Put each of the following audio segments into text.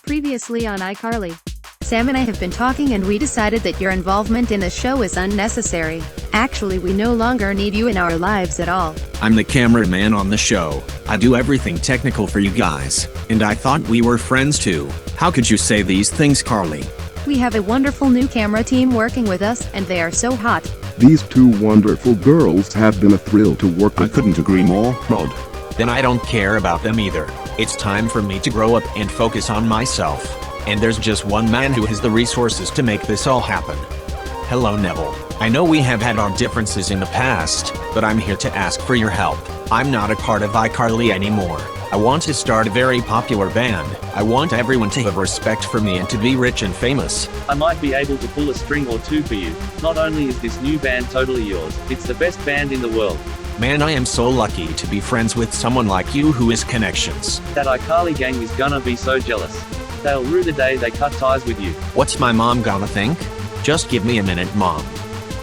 Previously on iCarly. Sam and I have been talking and we decided that your involvement in the show is unnecessary. Actually, we no longer need you in our lives at all. I'm the cameraman on the show. I do everything technical for you guys. And I thought we were friends too. How could you say these things, Carly? We have a wonderful new camera team working with us, and they are so hot. These two wonderful girls have been a thrill to work with. I couldn't agree more, Rod. Then I don't care about them either. It's time for me to grow up and focus on myself. And there's just one man who has the resources to make this all happen. Hello, Neville. I know we have had our differences in the past, but I'm here to ask for your help. I'm not a part of iCarly anymore. I want to start a very popular band. I want everyone to have respect for me and to be rich and famous. I might be able to pull a string or two for you. Not only is this new band totally yours, it's the best band in the world. Man, I am so lucky to be friends with someone like you who has connections. That iCarly gang is gonna be so jealous. They'll rue the day they cut ties with you. What's my mom gonna think? Just give me a minute, Mom.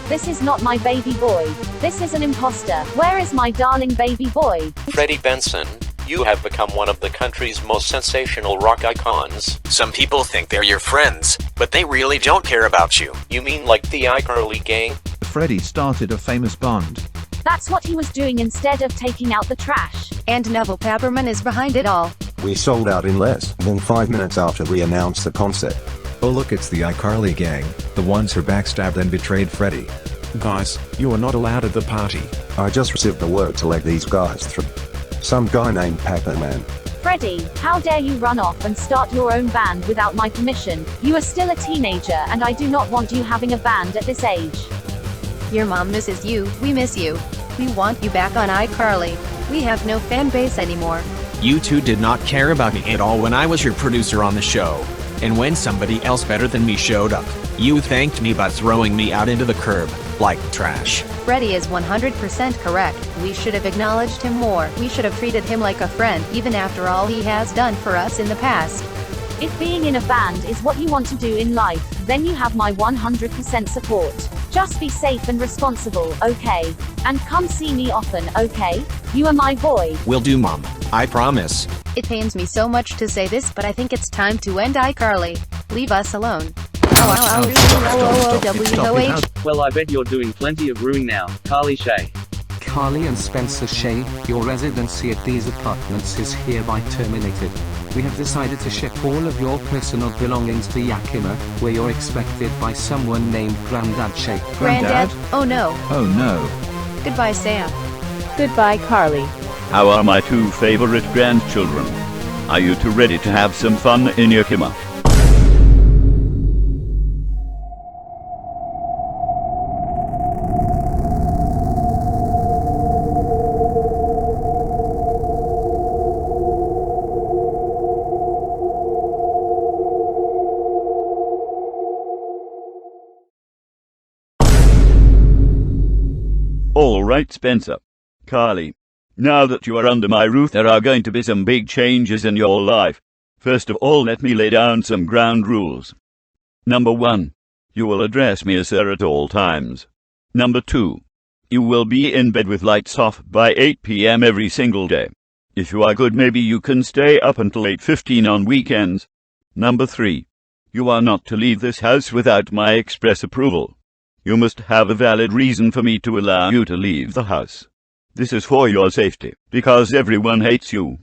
This is not my baby boy. This is an imposter. Where is my darling baby boy? Freddie Benson, you have become one of the country's most sensational rock icons. Some people think they're your friends, but they really don't care about you. You mean like the iCarly gang? Freddie started a famous band. That's what he was doing instead of taking out the trash. And Neville Paperman is behind it all. We sold out in less than 5 minutes after we announced the concept. Oh look, it's the iCarly gang, the ones who backstabbed and betrayed Freddie. Guys, you are not allowed at the party. I just received the word to let these guys through. Some guy named Paperman. Freddie, how dare you run off and start your own band without my permission? You are still a teenager and I do not want you having a band at this age. Your mom misses you, we miss you. We want you back on iCarly. We have no fan base anymore. You two did not care about me at all when I was your producer on the show. And when somebody else better than me showed up, you thanked me by throwing me out into the curb, like trash. Freddie is 100% correct. We should have acknowledged him more. We should have treated him like a friend, even after all he has done for us in the past. If being in a band is what you want to do in life, then you have my 100% support. Just be safe and responsible, okay? And come see me often, okay? You are my boy. Will do, Mom. I promise. It pains me so much to say this, but I think it's time to end iCarly. Leave us alone. Well, I bet you're doing plenty of ruining now, Carly Shay. Carly and Spencer Shay, your residency at these apartments is hereby terminated. We have decided to ship all of your personal belongings to Yakima, where you're expected by someone named Grandad Shay. Grandad? Oh no. Oh no. Goodbye, Sam. Goodbye, Carly. How are my two favorite grandchildren? Are you two ready to have some fun in Yakima? All right, Spencer. Carly. Now that you are under my roof, there are going to be some big changes in your life. First of all, let me lay down some ground rules. Number 1. You will address me as sir at all times. Number 2. You will be in bed with lights off by 8 p.m. every single day. If you are good, maybe you can stay up until 8:15 on weekends. Number 3. You are not to leave this house without my express approval. You must have a valid reason for me to allow you to leave the house. This is for your safety, because everyone hates you.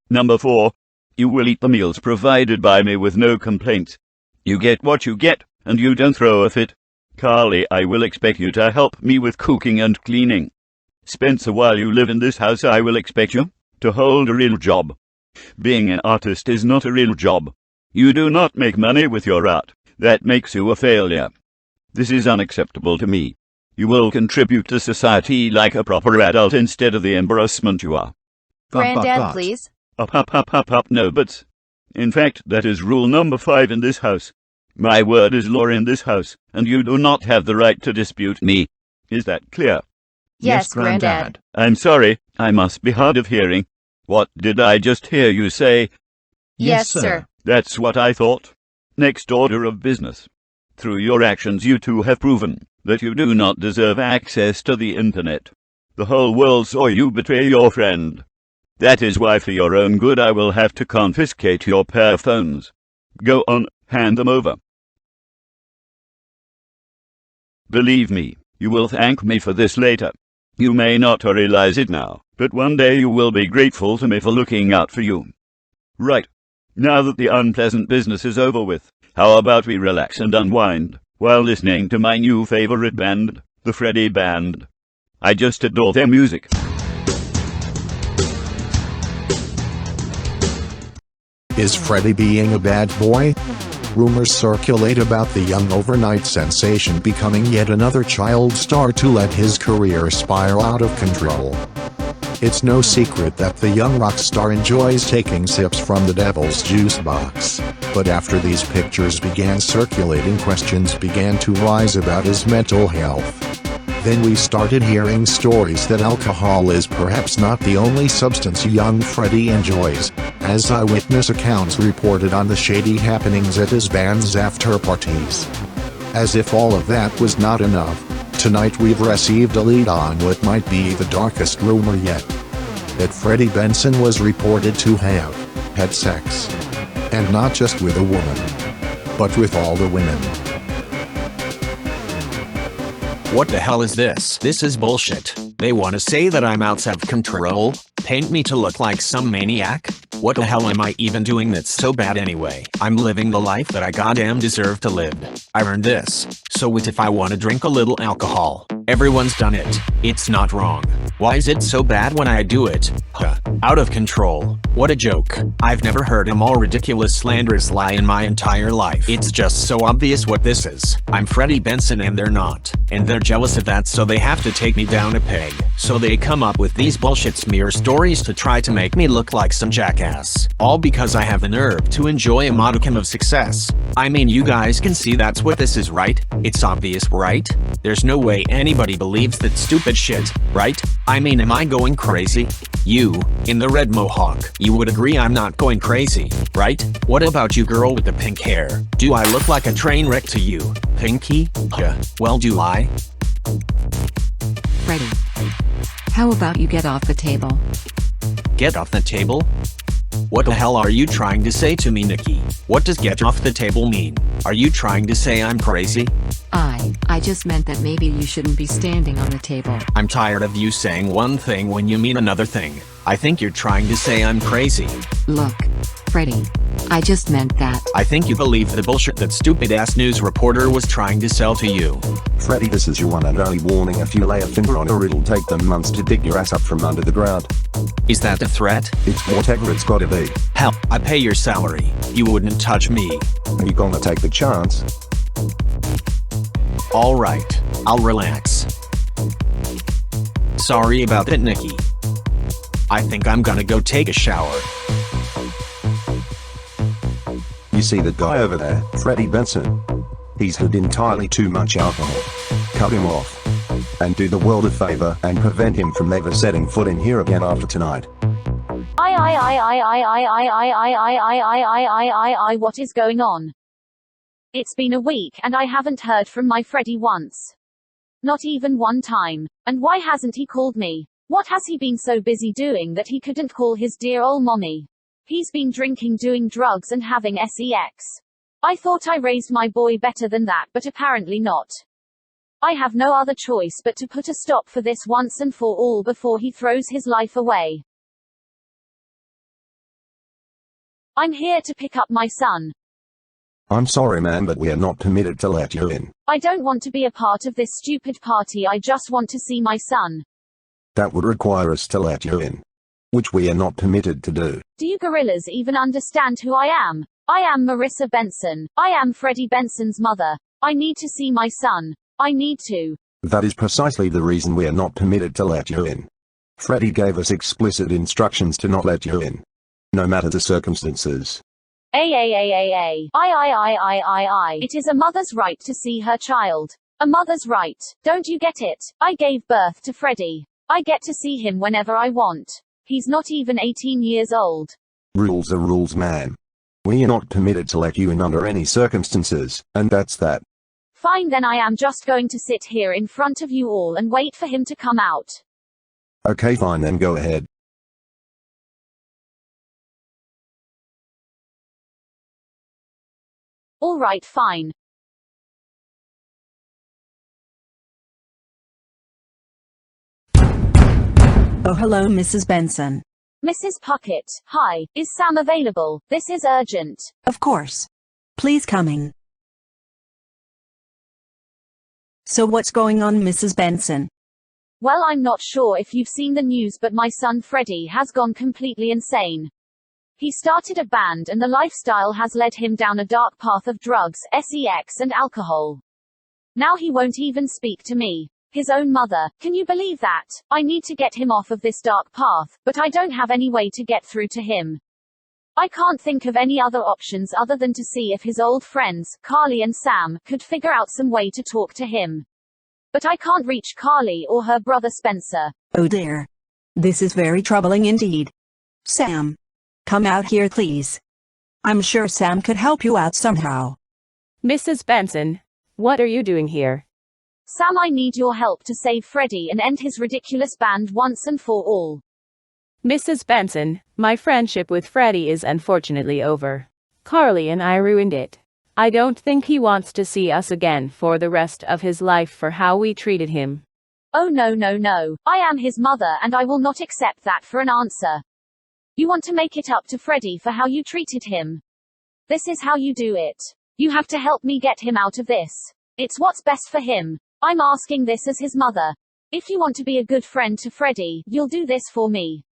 Number 4. You will eat the meals provided by me with no complaints. You get what you get, and you don't throw a fit. Carly, I will expect you to help me with cooking and cleaning. Spencer, while you live in this house, I will expect you to hold a real job. Being an artist is not a real job. You do not make money with your art. That makes you a failure. This is unacceptable to me. You will contribute to society like a proper adult instead of the embarrassment you are. Grandad, please. Up, no buts. In fact, that is rule number 5 in this house. My word is law in this house, and you do not have the right to dispute me. Is that clear? Yes, Grandad. I'm sorry, I must be hard of hearing. What did I just hear you say? Yes, sir. That's what I thought. Next order of business. Through your actions, you two have proven that you do not deserve access to the internet. The whole world saw you betray your friend. That is why, for your own good, I will have to confiscate your pair phones. Go on, hand them over. Believe me, you will thank me for this later. You may not realize it now, but one day you will be grateful to me for looking out for you. Right. Now that the unpleasant business is over with, how about we relax and unwind while listening to my new favorite band, the Freddie Band. I just adore their music. Is Freddie being a bad boy? Rumors circulate about the young overnight sensation becoming yet another child star to let his career spiral out of control. It's no secret that the young rock star enjoys taking sips from the devil's juice box, but after these pictures began circulating, questions began to rise about his mental health. Then we started hearing stories that alcohol is perhaps not the only substance young Freddie enjoys, as eyewitness accounts reported on the shady happenings at his band's after-parties. As if all of that was not enough, tonight we've received a lead on what might be the darkest rumor yet. That Freddie Benson was reported to have had sex. And not just with a woman, but with all the women. What the hell is this? This is bullshit. They want to say that I'm out of control, paint me to look like some maniac? What the hell am I even doing that's so bad anyway? I'm living the life that I goddamn deserve to live. I earned this. So what if I want to drink a little alcohol? Everyone's done it. It's not wrong. Why is it so bad when I do it? Huh. Out of control. What a joke. I've never heard a more ridiculous slanderous lie in my entire life. It's just so obvious what this is. I'm Freddie Benson and they're not. And they're jealous of that, so they have to take me down a peg. So they come up with these bullshit smear stories to try to make me look like some jackass. All because I have the nerve to enjoy a modicum of success. I mean, you guys can see that's what this is, right? It's obvious, right? There's no way anybody believes that stupid shit, right? I mean, am I going crazy? You, in the red mohawk, you would agree I'm not going crazy, right? What about you, girl with the pink hair? Do I look like a train wreck to you, Pinky? Well, do I? Freddie, how about you get off the table? Get off the table? What the hell are you trying to say to me, Nikki? What does get off the table mean? Are you trying to say I'm crazy? I just meant that maybe you shouldn't be standing on the table. I'm tired of you saying one thing when you mean another thing. I think you're trying to say I'm crazy. Look, Freddie, I just meant that. I think you believe the bullshit that stupid-ass news reporter was trying to sell to you. Freddie, this is your one and only warning. If you lay a finger on her, it'll take them months to dig your ass up from under the ground. Is that a threat? It's whatever it's gotta be. Hell, I pay your salary. You wouldn't touch me. Are you gonna take the chance? Alright, I'll relax. Sorry about that, Nikki. I think I'm gonna go take a shower. You see that guy over there, Freddie Benson? He's had entirely too much alcohol. Cut him off. And do the world a favor and prevent him from ever setting foot in here again after tonight. What is going on? It's been a week and I haven't heard from my Freddie once. Not even one time. And why hasn't he called me? What has he been so busy doing that he couldn't call his dear old mommy? He's been drinking, doing drugs and having sex. I thought I raised my boy better than that, but apparently not. I have no other choice but to put a stop for this once and for all before he throws his life away. I'm here to pick up my son. I'm sorry, man, but we are not permitted to let you in. I don't want to be a part of this stupid party. I just want to see my son. That would require us to let you in, which we are not permitted to do. Do you gorillas even understand who I am? I am Marissa Benson. I am Freddie Benson's mother. I need to see my son. I need to. That is precisely the reason we are not permitted to let you in. Freddie gave us explicit instructions to not let you in, no matter the circumstances. It is a mother's right to see her child. A mother's right. Don't you get it? I gave birth to Freddie. I get to see him whenever I want. He's not even 18 years old. Rules are rules, man. We are not permitted to let you in under any circumstances, and that's that. Fine, then I am just going to sit here in front of you all and wait for him to come out. Okay, fine, then go ahead. Alright, fine. Oh, hello, Mrs. Benson. Mrs. Puckett, hi, is Sam available? This is urgent. Of course. Please come in. So what's going on, Mrs. Benson? Well, I'm not sure if you've seen the news, but my son Freddie has gone completely insane. He started a band and the lifestyle has led him down a dark path of drugs, sex and alcohol. Now he won't even speak to me. His own mother. Can you believe that? I need to get him off of this dark path, but I don't have any way to get through to him. I can't think of any other options other than to see if his old friends, Carly and Sam, could figure out some way to talk to him. But I can't reach Carly or her brother Spencer. Oh dear. This is very troubling indeed. Sam. Come out here, please. I'm sure Sam could help you out somehow. Mrs. Benson, what are you doing here? Sam, I need your help to save Freddie and end his ridiculous band once and for all. Mrs. Benson, my friendship with Freddie is unfortunately over. Carly and I ruined it. I don't think he wants to see us again for the rest of his life for how we treated him. Oh no no no, I am his mother and I will not accept that for an answer. You want to make it up to Freddie for how you treated him. This is how you do it. You have to help me get him out of this. It's what's best for him. I'm asking this as his mother. If you want to be a good friend to Freddie, you'll do this for me.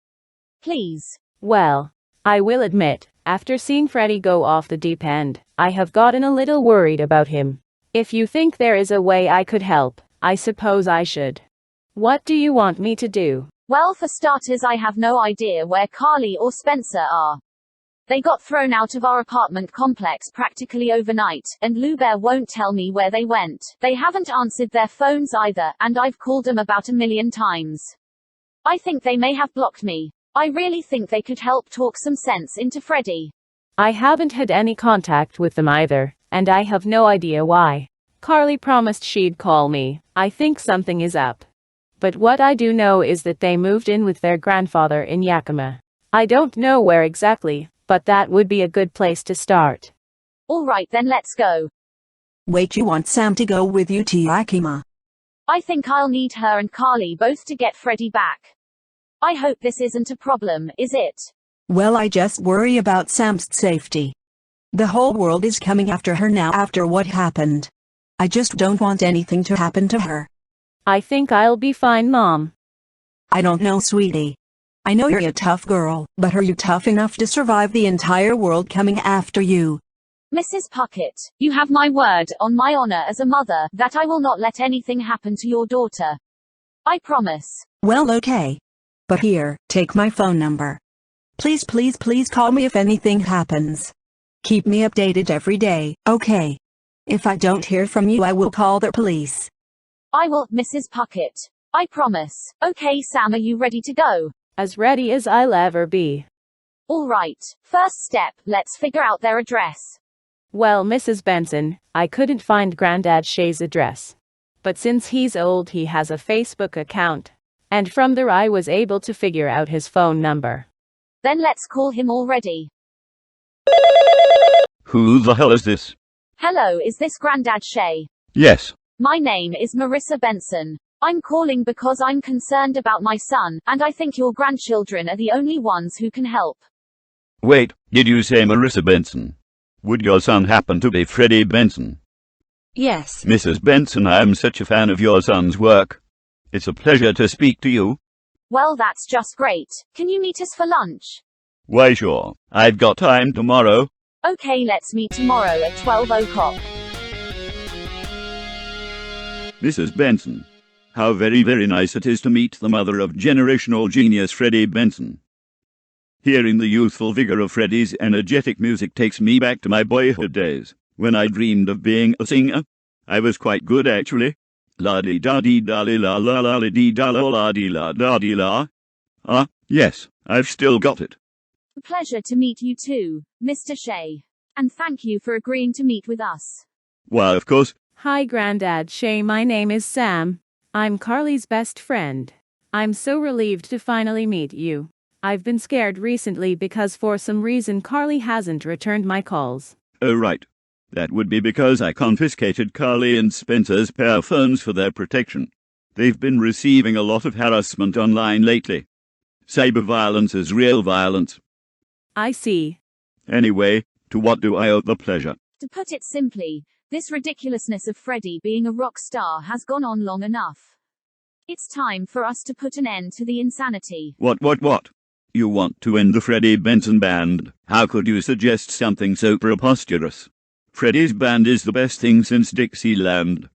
Please. Well, I will admit, after seeing Freddie go off the deep end, I have gotten a little worried about him. If you think there is a way I could help, I suppose I should. What do you want me to do? Well, for starters, I have no idea where Carly or Spencer are. They got thrown out of our apartment complex practically overnight, and Lou Bear won't tell me where they went. They haven't answered their phones either, and I've called them about 1,000,000 times. I think they may have blocked me. I really think they could help talk some sense into Freddie. I haven't had any contact with them either, and I have no idea why. Carly promised she'd call me. I think something is up. But what I do know is that they moved in with their grandfather in Yakima. I don't know where exactly, but that would be a good place to start. Alright then, let's go. Wait, you want Sam to go with you to Yakima? I think I'll need her and Carly both to get Freddie back. I hope this isn't a problem, is it? Well, I just worry about Sam's safety. The whole world is coming after her now after what happened. I just don't want anything to happen to her. I think I'll be fine, Mom. I don't know, sweetie. I know you're a tough girl, but are you tough enough to survive the entire world coming after you? Mrs. Puckett, you have my word, on my honor as a mother, that I will not let anything happen to your daughter. I promise. Well, okay. But here, take my phone number. Please, please, please call me if anything happens. Keep me updated every day, okay? If I don't hear from you, I will call the police. I will, Mrs. Puckett. I promise. Okay, Sam, are you ready to go? As ready as I'll ever be. Alright, first step, let's figure out their address. Well, Mrs. Benson, I couldn't find Grandad Shay's address. But since he's old, he has a Facebook account. And from there I was able to figure out his phone number. Then let's call him already. Who the hell is this? Hello, is this Grandad Shay? Yes. My name is Marissa Benson. I'm calling because I'm concerned about my son, and I think your grandchildren are the only ones who can help. Wait, did you say Marissa Benson? Would your son happen to be Freddie Benson? Yes. Mrs. Benson, I am such a fan of your son's work. It's a pleasure to speak to you. Well, that's just great. Can you meet us for lunch? Why, sure. I've got time tomorrow. Okay, let's meet tomorrow at 12 o'clock. Mrs. Benson. How very, very nice it is to meet the mother of generational genius Freddie Benson. Hearing the youthful vigor of Freddie's energetic music takes me back to my boyhood days, when I dreamed of being a singer. I was quite good, actually. La-di-da-di-da-li-la-la-la-di-da-la-la-di-la. Ah, yes, I've still got it. A pleasure to meet you too, Mr. Shay. And thank you for agreeing to meet with us. Why, of course. Hi, Grandad Shay, my name is Sam. I'm Carly's best friend. I'm so relieved to finally meet you. I've been scared recently because for some reason Carly hasn't returned my calls. Oh, right. That would be because I confiscated Carly and Spencer's pair phones for their protection. They've been receiving a lot of harassment online lately. Cyber violence is real violence. I see. Anyway, to what do I owe the pleasure? To put it simply, this ridiculousness of Freddie being a rock star has gone on long enough. It's time for us to put an end to the insanity. What? You want to end the Freddie Benson band? How could you suggest something so preposterous? Freddie's band is the best thing since Dixieland.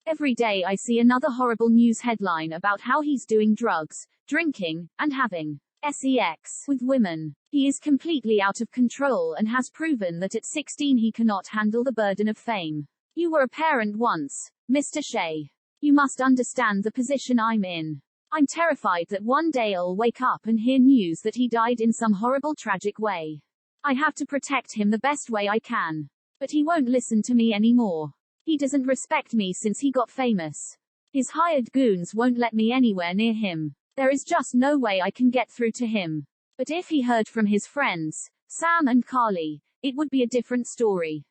Every day I see another horrible news headline about how he's doing drugs, drinking, and having sex with women. He is completely out of control and has proven that at 16 he cannot handle the burden of fame. You were a parent once, Mr. Shea. You must understand the position I'm in. I'm terrified that one day I'll wake up and hear news that he died in some horrible tragic way. I have to protect him the best way I can. But he won't listen to me anymore. He doesn't respect me since he got famous. His hired goons won't let me anywhere near him. There is just no way I can get through to him. But if he heard from his friends, Sam and Carly, it would be a different story.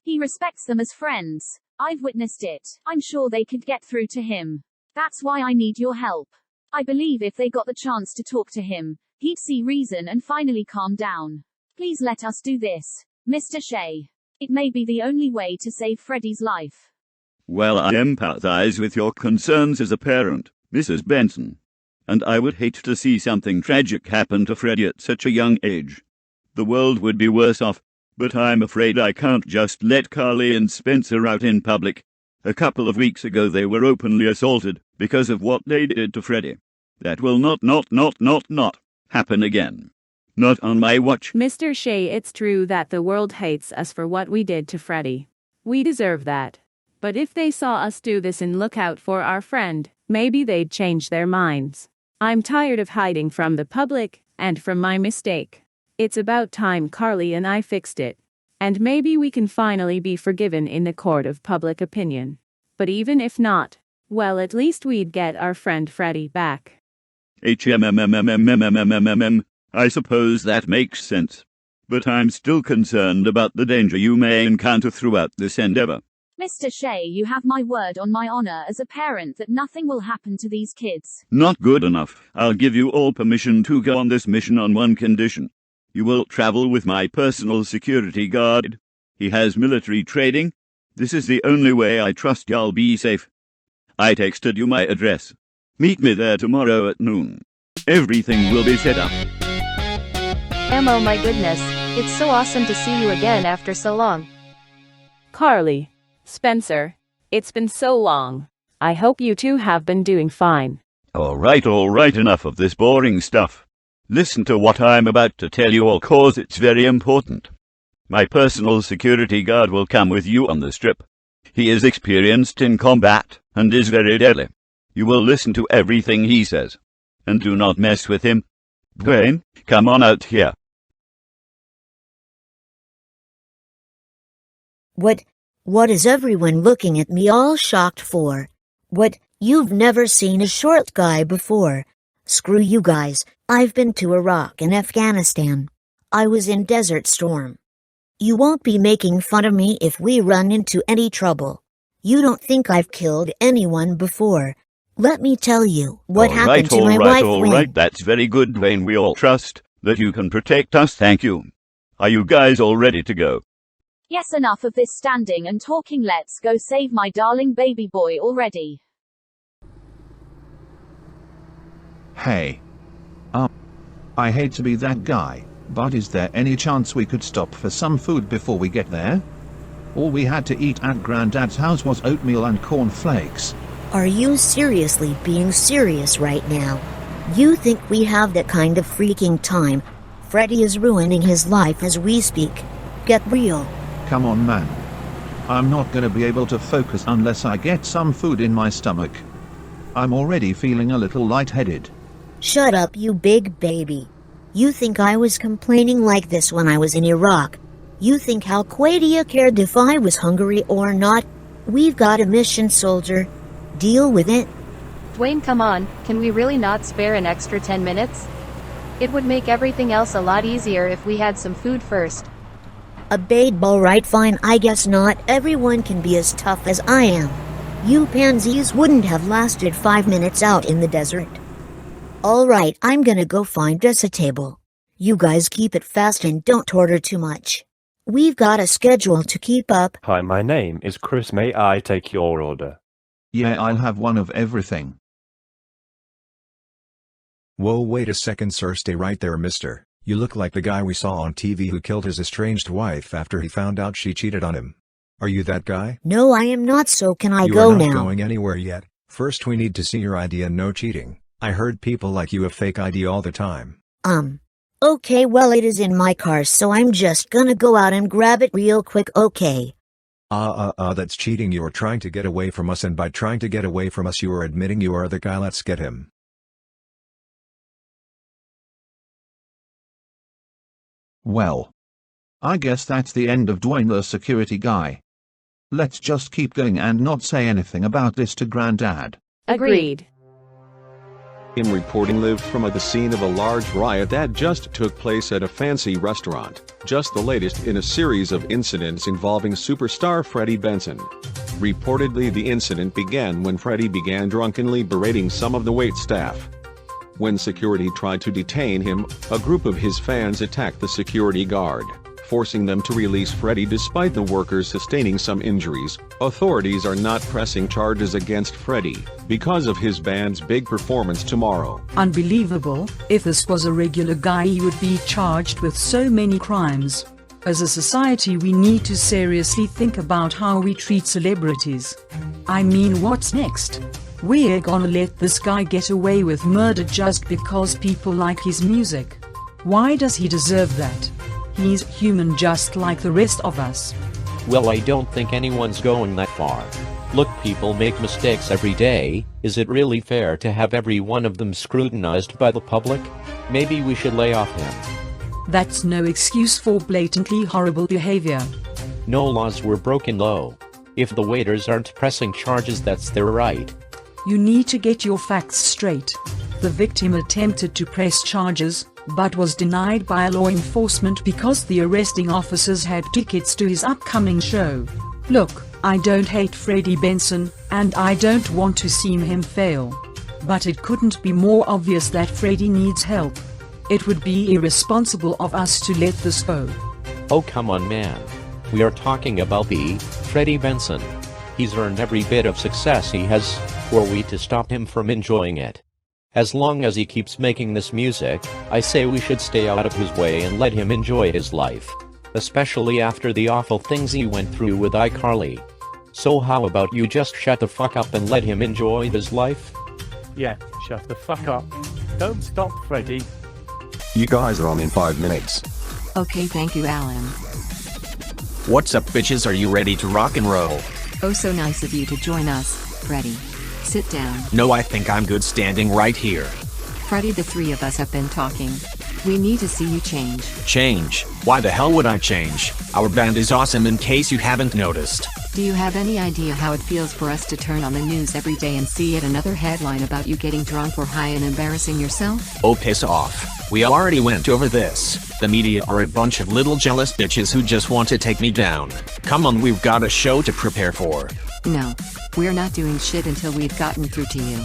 He respects them as friends. I've witnessed it. I'm sure they could get through to him. That's why I need your help. I believe if they got the chance to talk to him, he'd see reason and finally calm down. Please let us do this, Mr. Shea. It may be the only way to save Freddie's life. Well, I empathize with your concerns as a parent, Mrs. Benson. And I would hate to see something tragic happen to Freddie at such a young age. The world would be worse off, but I'm afraid I can't just let Carly and Spencer out in public. A couple of weeks ago they were openly assaulted because of what they did to Freddie. That will not happen again. Not on my watch. Mr. Shea, it's true that the world hates us for what we did to Freddie. We deserve that. But if they saw us do this and look out for our friend, maybe they'd change their minds. I'm tired of hiding from the public, and from my mistake. It's about time Carly and I fixed it. And maybe we can finally be forgiven in the court of public opinion. But even if not, well, at least we'd get our friend Freddie back. I suppose that makes sense. But I'm still concerned about the danger you may encounter throughout this endeavor. Mr. Shea, you have my word on my honor as a parent that nothing will happen to these kids. Not good enough. I'll give you all permission to go on this mission on one condition. You will travel with my personal security guard. He has military training. This is the only way I trust y'all be safe. I texted you my address. Meet me there tomorrow at noon. Everything will be set up. Oh my goodness, it's so awesome to see you again after so long. Carly, Spencer, it's been so long. I hope you two have been doing fine. All right, enough of this boring stuff. Listen to what I'm about to tell you all, cause it's very important. My personal security guard will come with you on the strip. He is experienced in combat, and is very deadly. You will listen to everything he says. And do not mess with him. Dwayne, come on out here. What is everyone looking at me all shocked for? What, you've never seen a short guy before? Screw you guys, I've been to Iraq and Afghanistan. I was in Desert Storm. You won't be making fun of me if we run into any trouble. You don't think I've killed anyone before. Let me tell you what happened to my wife when— All right, that's very good, Dwayne. We all trust that you can protect us. Thank you. Are you guys all ready to go? Yes, enough of this standing and talking. Let's go save my darling baby boy already. Hey. I hate to be that guy, but is there any chance we could stop for some food before we get there? All we had to eat at Grandad's house was oatmeal and cornflakes. Are you seriously being serious right now? You think we have that kind of freaking time? Freddie is ruining his life as we speak. Get real. Come on, man. I'm not gonna be able to focus unless I get some food in my stomach. I'm already feeling a little lightheaded. Shut up, you big baby. You think I was complaining like this when I was in Iraq? You think Al Qaeda cared if I was hungry or not? We've got a mission, soldier. Deal with it. Dwayne, come on, can we really not spare an extra 10 minutes? It would make everything else a lot easier if we had some food first. A baseball, right? Fine, I guess not everyone can be as tough as I am. You pansies wouldn't have lasted 5 minutes out in the desert. Alright, I'm gonna go find us a table. You guys keep it fast and don't order too much. We've got a schedule to keep up. Hi, my name is Chris. May I take your order? Yeah, I'll have one of everything. Whoa, wait a second, sir. Stay right there, mister. You look like the guy we saw on TV who killed his estranged wife after he found out she cheated on him. Are you that guy? No, I am not, so can I You go are not now? going anywhere yet. First we need to see your ID and no cheating. I heard people like you have fake ID all the time. Okay, well it is in my car, so I'm just gonna go out and grab it real quick, okay? That's cheating. You are trying to get away from us, and by trying to get away from us you are admitting you are the guy. Let's get him. Well, I guess that's the end of Dwayne the security guy. Let's just keep going and not say anything about this to Grandad. Agreed. In reporting lived from the scene of a large riot that just took place at a fancy restaurant, just the latest in a series of incidents involving superstar Freddie Benson. Reportedly, the incident began when Freddie began drunkenly berating some of the waitstaff. When security tried to detain him, a group of his fans attacked the security guard, forcing them to release Freddie despite the workers sustaining some injuries. Authorities are not pressing charges against Freddie because of his band's big performance tomorrow. Unbelievable. If this was a regular guy, he would be charged with so many crimes. As a society, we need to seriously think about how we treat celebrities. I mean, what's next? We're gonna let this guy get away with murder just because people like his music? Why does he deserve that? He's human just like the rest of us. Well, I don't think anyone's going that far. Look, people make mistakes every day. Is it really fair to have every one of them scrutinized by the public? Maybe we should lay off him. That's no excuse for blatantly horrible behavior. No laws were broken though. If the waiters aren't pressing charges, that's their right. You need to get your facts straight. The victim attempted to press charges, but was denied by law enforcement because the arresting officers had tickets to his upcoming show. Look, I don't hate Freddie Benson, and I don't want to see him fail. But it couldn't be more obvious that Freddie needs help. It would be irresponsible of us to let this go. Oh come on, man. We are talking about the Freddie Benson. He's earned every bit of success he has. Were we to stop him from enjoying it? As long as he keeps making this music, I say we should stay out of his way and let him enjoy his life. Especially after the awful things he went through with iCarly. So how about you just shut the fuck up and let him enjoy his life? Yeah, shut the fuck up. Don't stop, Freddie. You guys are on in 5 minutes. Okay, thank you, Alan. What's up, bitches? Are you ready to rock and roll? Oh, so nice of you to join us, Freddie. Sit down. No, I think I'm good standing right here. Freddie, the three of us have been talking. We need to see you change. Change? Why the hell would I change? Our band is awesome, in case you haven't noticed. Do you have any idea how it feels for us to turn on the news every day and see yet another headline about you getting drunk or high and embarrassing yourself? Oh, piss off. We already went over this. The media are a bunch of little jealous bitches who just want to take me down. Come on, we've got a show to prepare for. No. We're not doing shit until we've gotten through to you.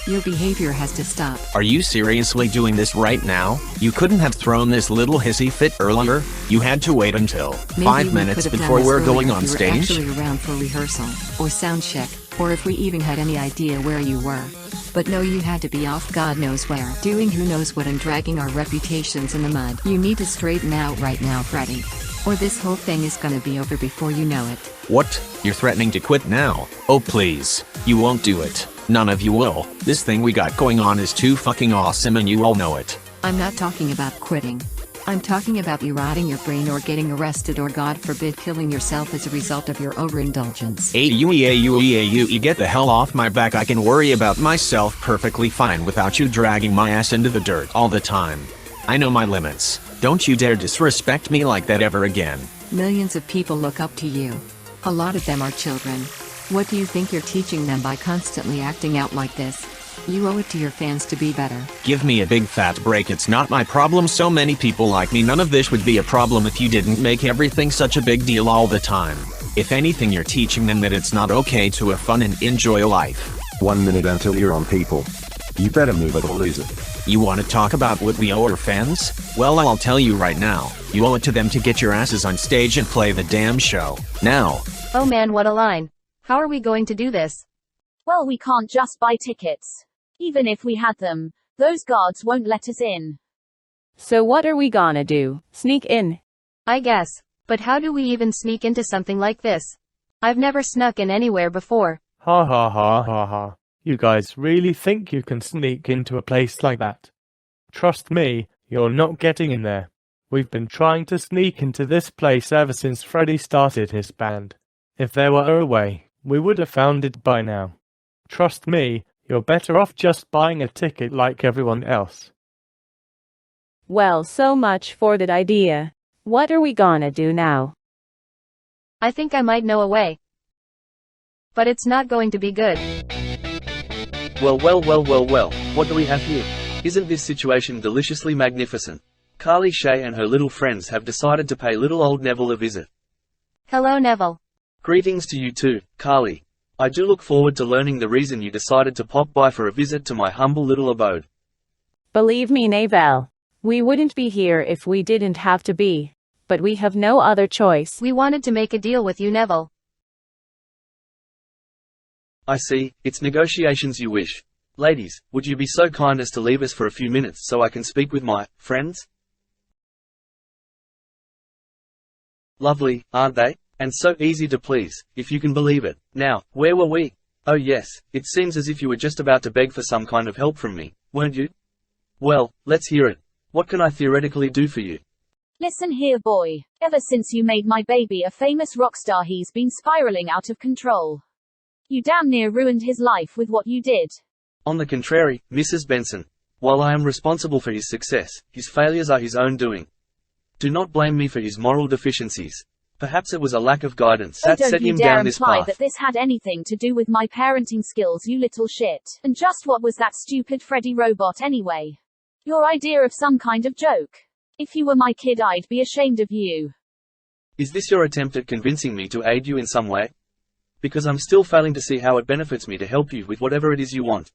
Your behavior has to stop. Are you seriously doing this right now? You couldn't have thrown this little hissy fit earlier? You had to wait until Maybe 5 minutes before we're going on stage? If we were actually around for rehearsal, or sound check, or if we even had any idea where you were. But no, you had to be off God knows where, doing who knows what and dragging our reputations in the mud. You need to straighten out right now, Freddie. Or this whole thing is gonna be over before you know it. What? You're threatening to quit now? Oh please. You won't do it. None of you will. This thing we got going on is too fucking awesome and you all know it. I'm not talking about quitting. I'm talking about you rotting your brain or getting arrested or God forbid killing yourself as a result of your overindulgence. You get the hell off my back. I can worry about myself perfectly fine without you dragging my ass into the dirt all the time. I know my limits. Don't you dare disrespect me like that ever again. Millions of people look up to you. A lot of them are children. What do you think you're teaching them by constantly acting out like this? You owe it to your fans to be better. Give me a big fat break. It's not my problem. So many people like me. None of this would be a problem if you didn't make everything such a big deal all the time. If anything, you're teaching them that it's not okay to have fun and enjoy life. 1 minute until you're on, people. You better move it or lose it. You want to talk about what we owe our fans? Well, I'll tell you right now. You owe it to them to get your asses on stage and play the damn show. Now. Oh man, what a line. How are we going to do this? Well, we can't just buy tickets. Even if we had them, those guards won't let us in. So what are we gonna do? Sneak in? I guess. But how do we even sneak into something like this? I've never snuck in anywhere before. Ha ha ha ha ha. You guys really think you can sneak into a place like that? Trust me, you're not getting in there. We've been trying to sneak into this place ever since Freddie started his band. If there were a way, we would have found it by now. Trust me, you're better off just buying a ticket like everyone else. Well, so much for that idea. What are we gonna do now? I think I might know a way. But it's not going to be good. Well, what do we have here? Isn't this situation deliciously magnificent? Carly Shay and her little friends have decided to pay little old Neville a visit. Hello, Neville. Greetings to you too, Carly. I do look forward to learning the reason you decided to pop by for a visit to my humble little abode. Believe me, Neville. We wouldn't be here if we didn't have to be. But we have no other choice. We wanted to make a deal with you, Neville. I see, it's negotiations you wish. Ladies, would you be so kind as to leave us for a few minutes so I can speak with my friends? Lovely, aren't they? And so easy to please, if you can believe it. Now, where were we? Oh yes, it seems as if you were just about to beg for some kind of help from me, weren't you? Well, let's hear it. What can I theoretically do for you? Listen here, boy. Ever since you made my baby a famous rock star, he's been spiraling out of control. You damn near ruined his life with what you did. On the contrary, Mrs. Benson. While I am responsible for his success, his failures are his own doing. Do not blame me for his moral deficiencies. Perhaps it was a lack of guidance that set him down this path. Don't you dare imply that this had anything to do with my parenting skills, you little shit. And just what was that stupid Freddy robot anyway? Your idea of some kind of joke. If you were my kid, I'd be ashamed of you. Is this your attempt at convincing me to aid you in some way? Because I'm still failing to see how it benefits me to help you with whatever it is you want.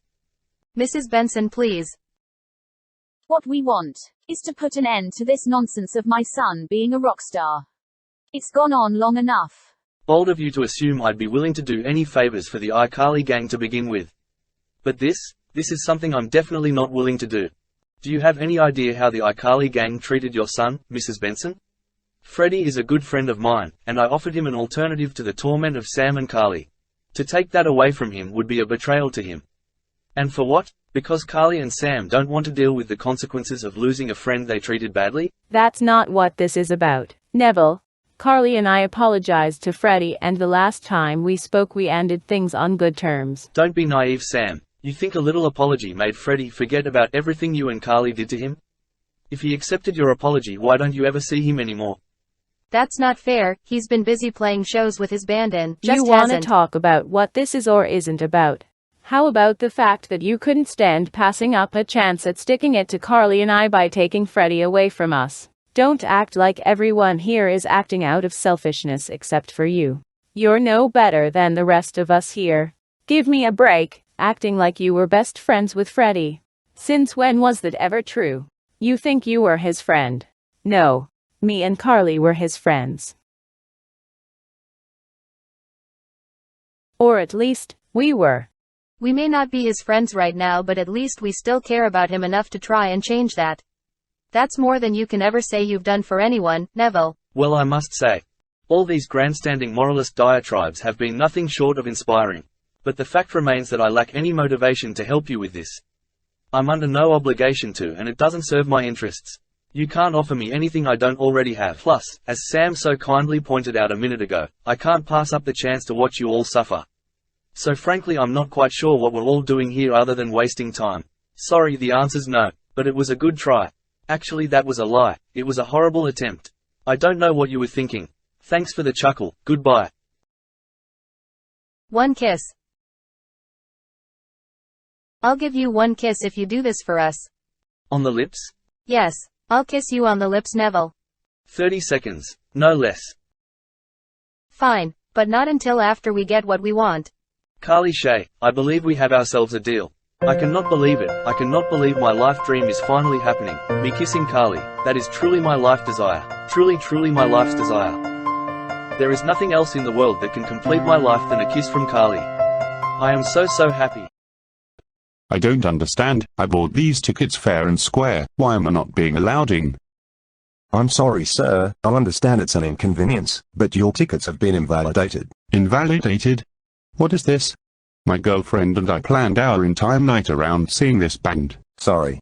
Mrs. Benson, please. What we want is to put an end to this nonsense of my son being a rock star. It's gone on long enough. Bold of you to assume I'd be willing to do any favors for the iCarly gang to begin with. But this is something I'm definitely not willing to do. Do you have any idea how the iCarly gang treated your son, Mrs. Benson? Freddie is a good friend of mine, and I offered him an alternative to the torment of Sam and Carly. To take that away from him would be a betrayal to him. And for what? Because Carly and Sam don't want to deal with the consequences of losing a friend they treated badly? That's not what this is about, Neville. Carly and I apologized to Freddie, and the last time we spoke we ended things on good terms. Don't be naive, Sam. You think a little apology made Freddie forget about everything you and Carly did to him? If he accepted your apology, why don't you ever see him anymore? That's not fair. He's been busy playing shows with his band and just You want to talk about what this is or isn't about? How about the fact that you couldn't stand passing up a chance at sticking it to Carly and I by taking Freddie away from us? Don't act like everyone here is acting out of selfishness except for you. You're no better than the rest of us here. Give me a break, acting like you were best friends with Freddie. Since when was that ever true? You think you were his friend? No. Me and Carly were his friends. Or at least, we were. We may not be his friends right now, but at least we still care about him enough to try and change that. That's more than you can ever say you've done for anyone, Neville. Well, I must say, all these grandstanding moralist diatribes have been nothing short of inspiring. But the fact remains that I lack any motivation to help you with this. I'm under no obligation to, and it doesn't serve my interests. You can't offer me anything I don't already have. Plus, as Sam so kindly pointed out a minute ago, I can't pass up the chance to watch you all suffer. So frankly, I'm not quite sure what we're all doing here other than wasting time. Sorry, the answer's no, but it was a good try. Actually, that was a lie. It was a horrible attempt. I don't know what you were thinking. Thanks for the chuckle. Goodbye. One kiss. I'll give you one kiss if you do this for us. On the lips? Yes, I'll kiss you on the lips, Neville. 30 seconds, no less. Fine, but not until after we get what we want. Carly Shay, I believe we have ourselves a deal. I cannot believe it. I cannot believe my life dream is finally happening. Me kissing Carly. That is truly my life desire. Truly, truly my life's desire. There is nothing else in the world that can complete my life than a kiss from Carly. I am so happy. I don't understand. I bought these tickets fair and square. Why am I not being allowed in? I'm sorry, sir. I understand it's an inconvenience, but your tickets have been invalidated. Invalidated? What is this? My girlfriend and I planned our entire night around seeing this band. Sorry.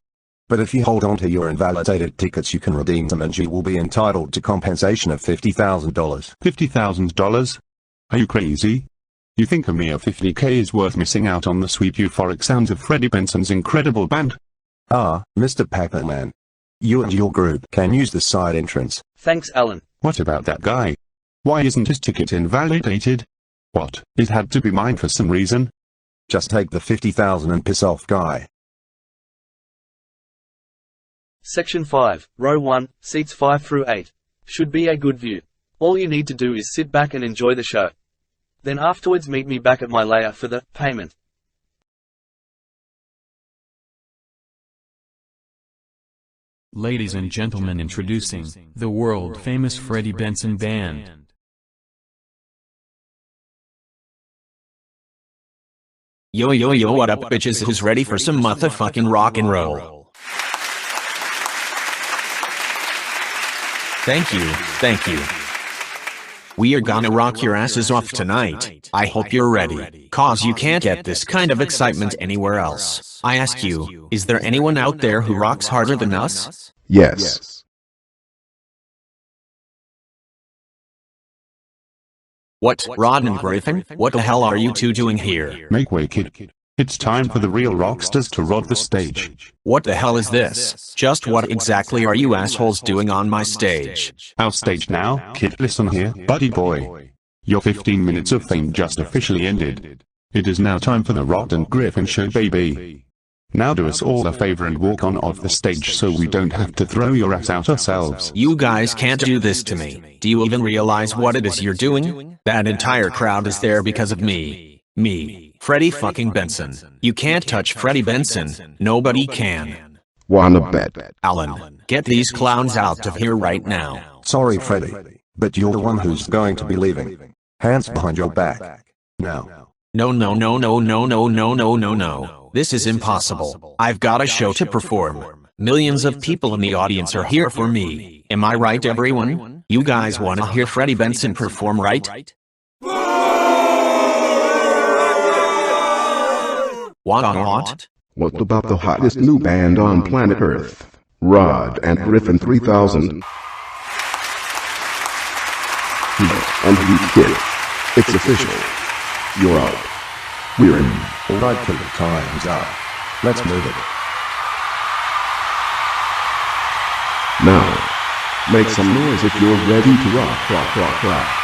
But if you hold on to your invalidated tickets, you can redeem them and you will be entitled to compensation of $50,000. $50,000? Are you crazy? You think a mere $50K is worth missing out on the sweet euphoric sounds of Freddie Benson's incredible band? Ah, Mr. Pac-Man. You and your group can use the side entrance. Thanks, Alan. What about that guy? Why isn't his ticket invalidated? What, it had to be mine for some reason? Just take the $50,000 and piss off, guy. Section 5, Row 1, Seats 5 through 8. Should be a good view. All you need to do is sit back and enjoy the show. Then afterwards meet me back at my lair for the payment. Ladies and gentlemen, introducing the world-famous Freddie Benson Band. Yo, what up, bitches? Who's ready for some motherfucking rock and roll? Thank you. We are gonna rock your asses off tonight. I hope you're ready, cause you can't get this kind of excitement anywhere else. I ask you, is there anyone out there who rocks harder than us? Yes. What, Rod and Griffin? What the hell are you two doing here? Make way, kid. It's time for the real rockstars to rock the stage. What the hell is this? Just what exactly are you assholes doing on my stage? Our stage now, kid. Listen here, buddy boy. Your 15 minutes of fame just officially ended. It is now time for the Rod and Griffin show, baby. Now do us all a favor and walk on off the stage so we don't have to throw your ass out ourselves. You guys can't do this to me. Do you even realize what it is you're doing? That entire crowd is there because of me. Freddie fucking Benson. You can't touch Freddie Benson. Nobody can. Wanna bet? Alan, get these clowns out of here right now. Sorry, Freddie, but you're the one who's going to be leaving. Hands behind your back. Now. No. This is impossible. I've got a show to perform. Millions of people in the audience are here for me. Am I right, everyone? You guys want to hear Freddie Benson perform, right? What? What about the hottest new band on planet Earth? Rod and Griffin 3000. And you kid. It's official. You're out. We're in. Alright, kid, the time's up. Let's move it. Now, make some noise if you're ready to rock.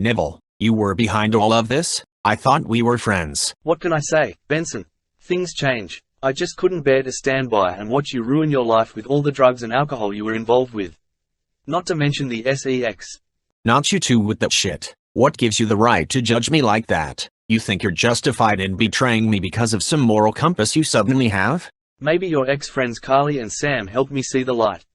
Neville, you were behind all of this? I thought we were friends. What can I say, Benson? Things change. I just couldn't bear to stand by and watch you ruin your life with all the drugs and alcohol you were involved with. Not to mention the sex. Not you two with that shit. What gives you the right to judge me like that? You think you're justified in betraying me because of some moral compass you suddenly have? Maybe your ex-friends Carly and Sam helped me see the light.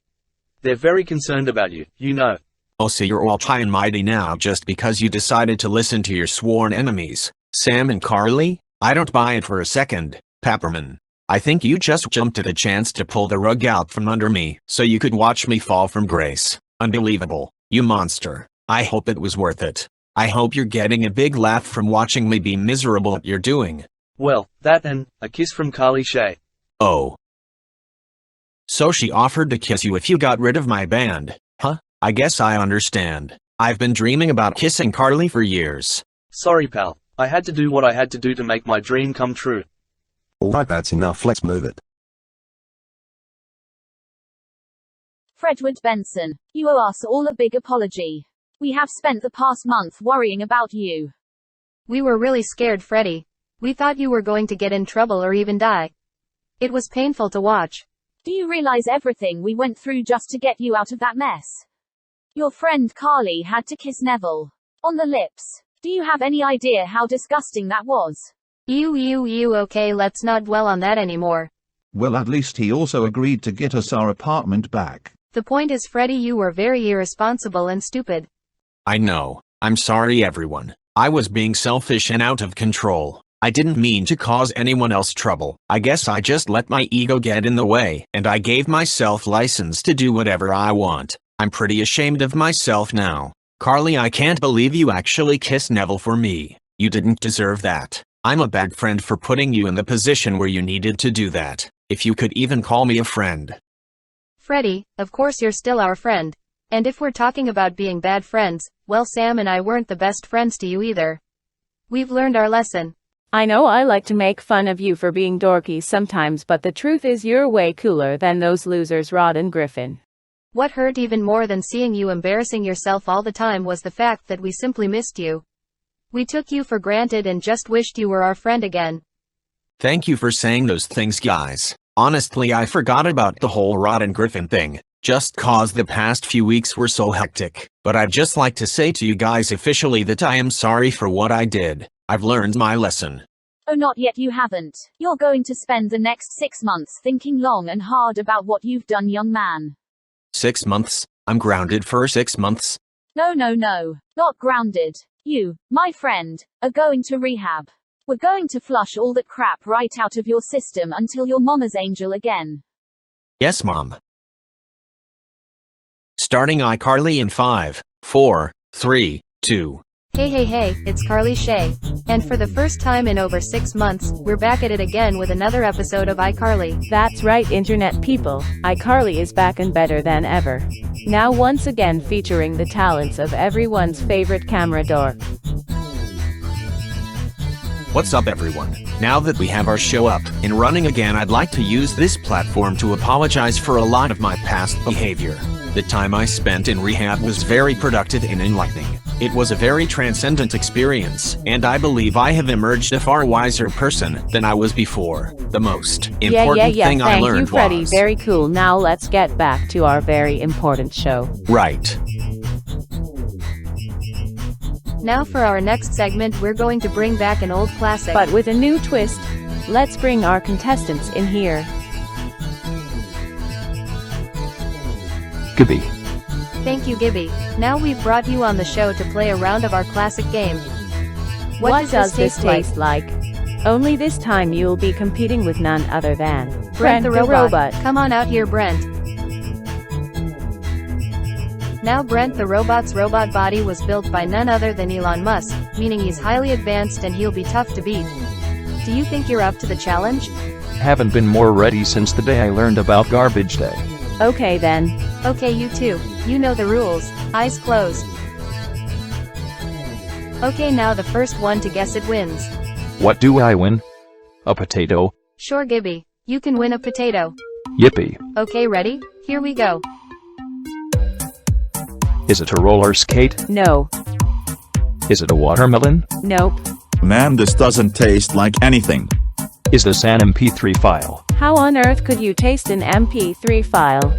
They're very concerned about you, you know. Oh, so you're all high and mighty now just because you decided to listen to your sworn enemies, Sam and Carly? I don't buy it for a second, Pepperman. I think you just jumped at a chance to pull the rug out from under me so you could watch me fall from grace. Unbelievable, you monster. I hope it was worth it. I hope you're getting a big laugh from watching me be miserable at what you're doing. Well, that and a kiss from Carly Shay. Oh. So she offered to kiss you if you got rid of my band, huh? I guess I understand. I've been dreaming about kissing Carly for years. Sorry, pal. I had to do what I had to do to make my dream come true. Alright, that's enough. Let's move it. Fredwood Benson, you owe us all a big apology. We have spent the past month worrying about you. We were really scared, Freddy. We thought you were going to get in trouble or even die. It was painful to watch. Do you realize everything we went through just to get you out of that mess? Your friend Carly had to kiss Neville on the lips. Do you have any idea how disgusting that was? Ew, okay, let's not dwell on that anymore. Well, at least he also agreed to get us our apartment back. The point is, Freddy, you were very irresponsible and stupid. I know. I'm sorry, everyone. I was being selfish and out of control. I didn't mean to cause anyone else trouble. I guess I just let my ego get in the way, and I gave myself license to do whatever I want. I'm pretty ashamed of myself now. Carly, I can't believe you actually kissed Neville for me. You didn't deserve that. I'm a bad friend for putting you in the position where you needed to do that. If you could even call me a friend. Freddy, of course you're still our friend. And if we're talking about being bad friends, well, Sam and I weren't the best friends to you either. We've learned our lesson. I know I like to make fun of you for being dorky sometimes, but the truth is you're way cooler than those losers Rod and Griffin. What hurt even more than seeing you embarrassing yourself all the time was the fact that we simply missed you. We took you for granted and just wished you were our friend again. Thank you for saying those things, guys. Honestly, I forgot about the whole Rod and Griffin thing, just cause the past few weeks were so hectic. But I'd just like to say to you guys officially that I am sorry for what I did. I've learned my lesson. Oh, not yet, you haven't. You're going to spend the next 6 months thinking long and hard about what you've done, young man. 6 months? I'm grounded for 6 months? No, not grounded. You, my friend, are going to rehab. We're going to flush all that crap right out of your system until you're mama's angel again. Yes, Mom. Starting iCarly in 5, 4, 3, 2. Hey, it's Carly Shay. And for the first time in over 6 months, we're back at it again with another episode of iCarly. That's right, internet people. iCarly is back and better than ever. Now once again featuring the talents of everyone's favorite camera dork. What's up, everyone? Now that we have our show up and running again, I'd like to use this platform to apologize for a lot of my past behavior. The time I spent in rehab was very productive and enlightening. It was a very transcendent experience, and I believe I have emerged a far wiser person than I was before. The most important thing I learned was... Thank you, Freddie. Very cool. Now let's get back to our very important show. Right. Now for our next segment, we're going to bring back an old classic. But with a new twist. Let's bring our contestants in here. Gibby. Thank you, Gibby. Now we've brought you on the show to play a round of our classic game. What does this taste like? Only this time you'll be competing with none other than Brent the robot. Come on out here, Brent. Now Brent the robot's robot body was built by none other than Elon Musk, meaning he's highly advanced and he'll be tough to beat. Do you think you're up to the challenge? Haven't been more ready since the day I learned about Garbage Day. Okay then. Okay, you two. You know the rules. Eyes closed. Okay, now the first one to guess it wins. What do I win? A potato? Sure, Gibby. You can win a potato. Yippee. Okay, ready? Here we go. Is it a roller skate? No. Is it a watermelon? Nope. Man, this doesn't taste like anything. Is this an MP3 file? How on earth could you taste an MP3 file?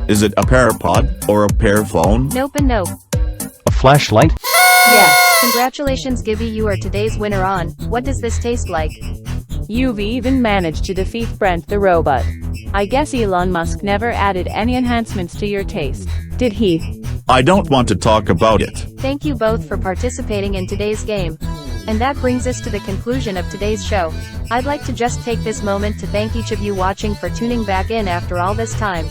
Is it a PowerPod or a pear phone? Nope and nope. A flashlight? Yes. Congratulations, Gibby, you are today's winner on What Does This Taste Like? You've even managed to defeat Brent the robot. I guess Elon Musk never added any enhancements to your taste, did he? I don't want to talk about it. Thank you both for participating in today's game. And that brings us to the conclusion of today's show. I'd like to just take this moment to thank each of you watching for tuning back in after all this time.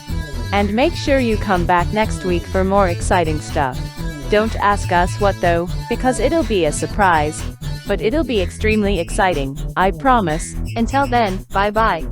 And make sure you come back next week for more exciting stuff. Don't ask us what though, because it'll be a surprise. But it'll be extremely exciting, I promise. Until then, bye-bye.